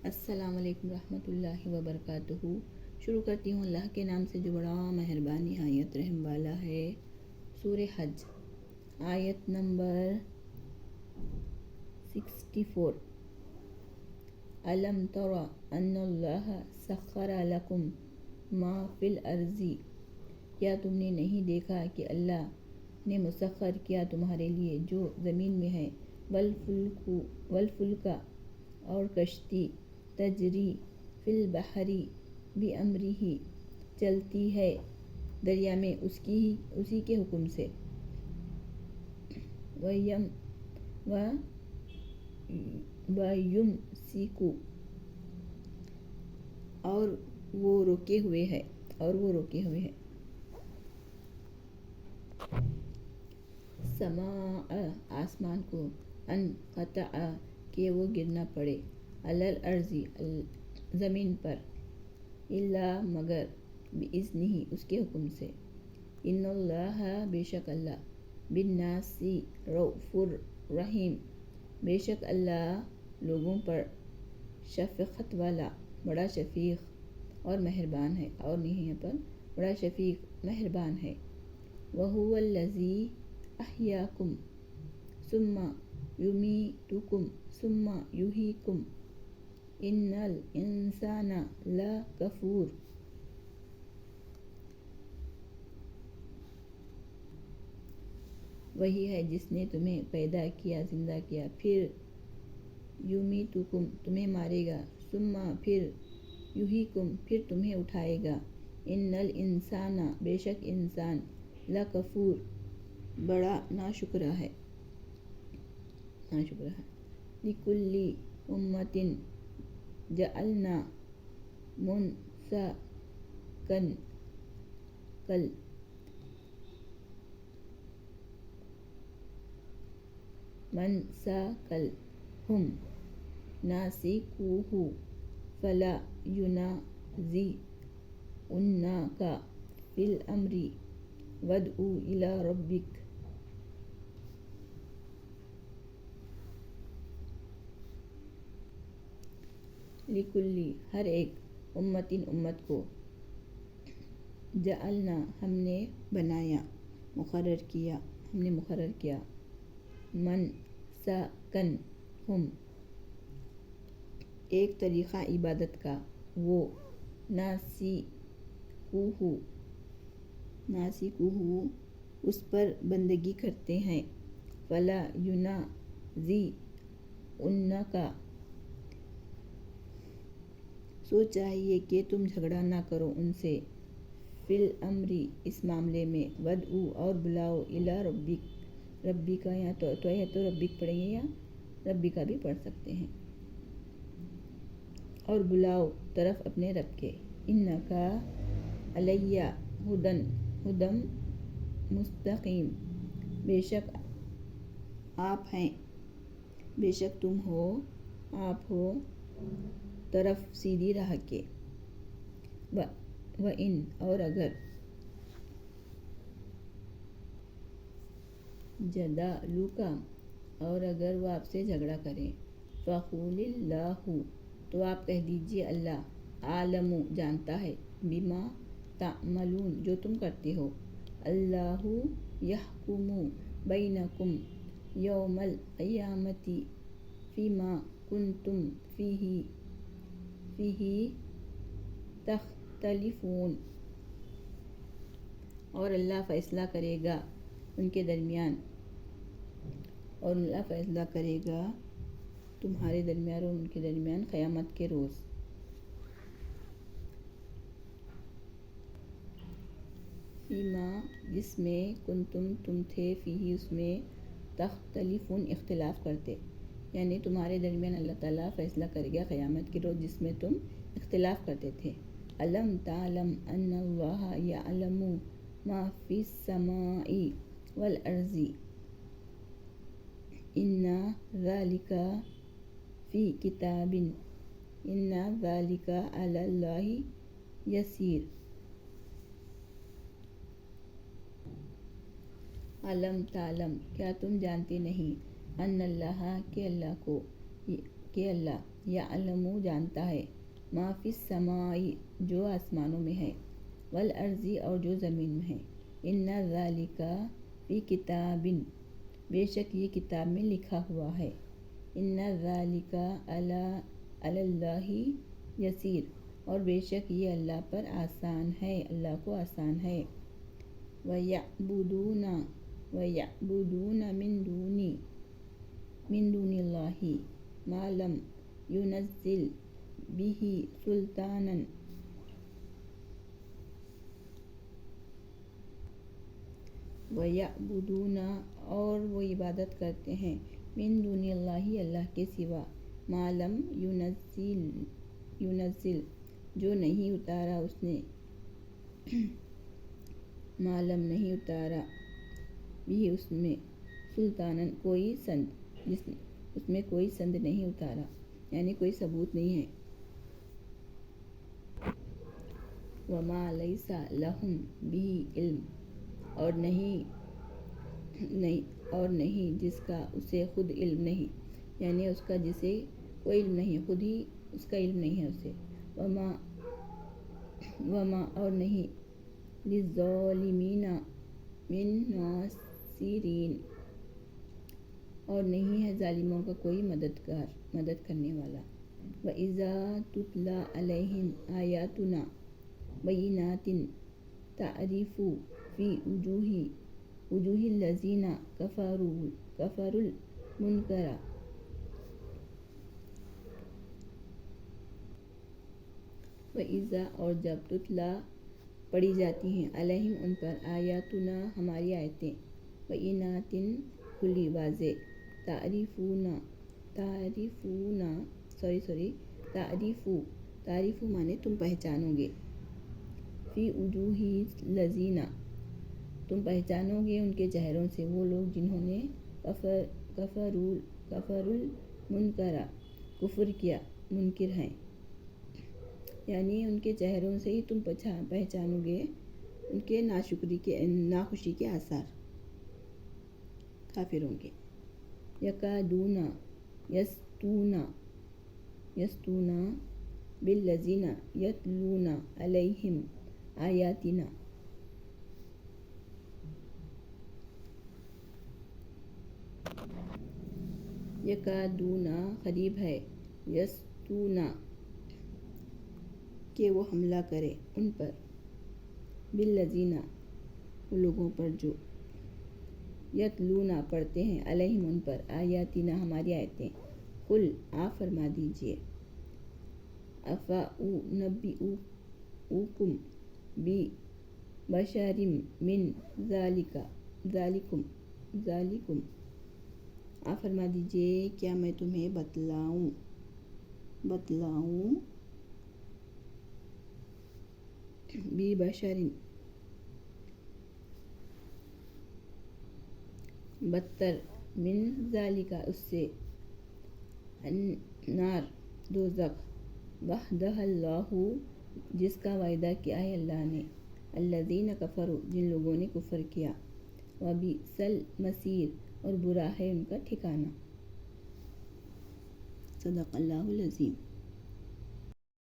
السلام علیکم ورحمۃ اللہ وبرکاتہ۔ شروع کرتی ہوں اللہ کے نام سے جو بڑا مہربان نہایت رحم والا ہے۔ سورہ حج آیت نمبر 64۔ الم تر ان اللہ سخر لکم ما فی الارض، کیا تم نے نہیں دیکھا کہ اللہ نے مسخر کیا تمہارے لیے جو زمین میں ہے، والفلک اور کشتی، تجری فی البحر بامرہ، چلتی ہے دریا میں اسی کے حکم سے، وَيُمْسِكُ، اور وہ روکے ہوئے ہے سماء، آسمان کو، ان قطع، کہ وہ گرنا پڑے، علی الارض، زمین پر، الا، مگر، باذنہ، اس کے حکم سے، ان اللہ، بے شک اللہ، بالناس رؤوف رحیم، بے شک اللہ لوگوں پر شفقت والا، بڑا شفیق اور مہربان ہے، اور نہیں ہے پر بڑا شفیق مہربان ہے۔ وَهُوَ الَّذِي أَحْيَاكُمْ ثُمَّ يُمِيتُكُمْ ثُمَّ يُحْيِيكُمْ إِنَّ الْإِنسَانَ لَكَفُورٌ، وہی ہے جس نے تمہیں پیدا کیا، زندہ کیا، پھر یمیتکم، تمہیں مارے گا، ثم، پھر یحییکم، پھر تمہیں اٹھائے گا، ان الانسان، بے شک انسان، لکفور، بڑا ناشکر ہے۔ لِکُلِّ أُمَّةٍ جَعَلْنَا مَنسَکًا هُمْ نَاسِکُوهُ فَلَا يُنَازِعُنَّکَ فِی الْأَمْرِ وَادْعُ إِلیٰ رَبِّکَ۔ لِکُلِّ، ہر ایک، امت کو، جعلنا، ہم نے بنایا، مقرر کیا، منسکًا، ایک طریقہ عبادت کا، وہ، ناسکوہ، اس پر بندگی کرتے ہیں، فلا ینازعنک، سو چاہیے کہ تم جھگڑا نہ کرو ان سے، فی الامر، اس معاملے میں، وادعو، اور بلاؤ، الی ربک، یا تو ربک پڑھیں گے یا ربک بھی پڑھ سکتے ہیں، اور بلاؤ طرف اپنے رب کے، انک، علی ہدی مستقیم، بے شک تم ہو، آپ ہو، طرف سیدھی راہ کے، وَإِنْ، اور اگر، جَادَلُوکَ، اور اگر وہ آپ سے جھگڑا کریں، فَقُولِ اللّٰہ، تو آپ کہہ دیجئے اللہ، اعلم، جانتا ہے، بما تعملون، جو تم کرتے ہو، اللہ یحکم بینکم یوم القیامۃ فیما کنتم فیہ تختلفون، اور اللہ فیصلہ کرے گا تمہارے درمیان اور ان کے درمیان قیامت کے روز۔ فیما، جس میں، کنتم، تم تھے، فیہ، اس میں، تختلفون، اختلاف کرتے، یعنی تمہارے درمیان اللہ تعالیٰ فیصلہ کرے گا قیامت کے روز جس میں تم اختلاف کرتے تھے۔ الم تعلم ان اللہ یعلم ما فی السماء والارض ان ذلک فی کتاب ان ذلک علی اللہ یسیر۔ الم تعلم، کیا تم جانتے نہیں، ان اللہ، کہ اللہ کو، کہ اللہ یعلم جانتا ہے ما فی السماء جو آسمانوں میں ہے، والارض اور جو زمین میں ہے، ان ذالک فی کتاب بے شک یہ کتاب میں لکھا ہوا ہے، ان ذالک علی اللہ یسیر اور بے شک یہ اللہ پر آسان ہے، اللہ کو آسان ہے۔ وَيَعْبُدُونَ من دون اللہ ما لم ينزل به سلطانا وَيَعْبُدُونَ اور وہ عبادت کرتے ہیں من دون اللہ اللہ کے سوا ما لم ينزل جو نہیں اتارا اس نے معلم نہیں اتارا بھی اس میں سلطانن کوئی سند اس میں کوئی سند نہیں اتارا، یعنی کوئی ثبوت نہیں ہے۔ وما لیس لہم بہ علم اور نہیں جس کا اسے خود علم نہیں، یعنی اس کا جسے کوئی علم نہیں، خود ہی اس کا علم نہیں ہے اسے۔ وما اور نہیں للظالمین من ناصرین اور نہیں ہے ظالموں کا کوئی مدد کرنے والا۔ وَإِذَا تُتْلَى عَلَيْهِمْ آيَاتُنَا بَيِّنَاتٍ تَعْرِفُ فِي وُجُوهِ الَّذِينَ كَفَرُوا الْمُنكَرَ وَإِذَا اور جب تتلا پڑھی جاتی ہیں علیہم ان پر آیاتنا ہماری آیتیں بینات کھلی واضح تعریفو مانے تم پہچانو گے، فی وجوہ الذین تم پہچانو گے ان کے چہروں سے وہ لوگ جنہوں نے کفر المنکرہ کفر کیا، منکر ہیں، یعنی ان کے چہروں سے ہی تم پہچانو گے ان کے ناخوشی کے آثار کافروں کے۔ یکادون یستون بالذین یتلون علیہم آیاتنا یکادون قریب ہے، یستون کہ وہ حملہ کرے ان پر، بالذین ان لوگوں پر جو یتلون پڑھتے ہیں علیہم ان پر آیاتنا ہماری آیتیں، قل آپ فرما دیجئے افأنبئکم ببشر من ذالکم آپ فرما دیجئے کیا میں تمہیں بتلاؤں ببشر بدتر من ذالک اس سے، النار دوزخ وعدہ اللہ جس کا وعدہ کیا ہے اللہ نے، الذین کفروا جن لوگوں نے کفر کیا، وبئس المصیر اور برا ہے ان کا ٹھکانہ۔ صدق اللہ العظیم۔